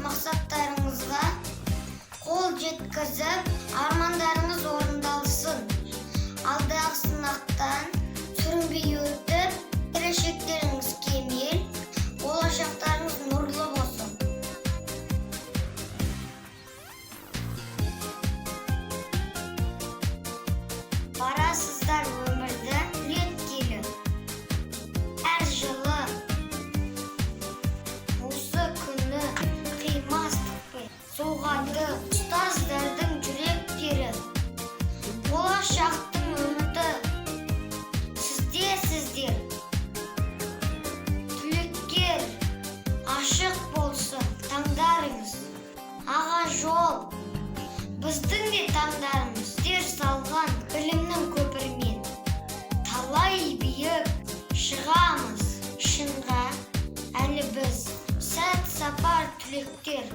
мақсаттарыңызға қол жеткізіп, армандарыңыз орындалсын. Алдағы сынақтан сүрінбей өтіп, келешектеріңіз кемел, болашақтарыңыз нұрлы болсын. Барасыздар өмірді реттеліп, әр жылы осы күні қимастықпен соғады ұстаздардың жүректері. Болашақтың үміті сіздер. Түлектер, ашық болсын таңдарыңыз. Аға жол, біздің де таңдарымыз. Сіздер салған білімнің көпірмен талай биік шығамыз шыңға. Әлі біз сәт сапар түлектер.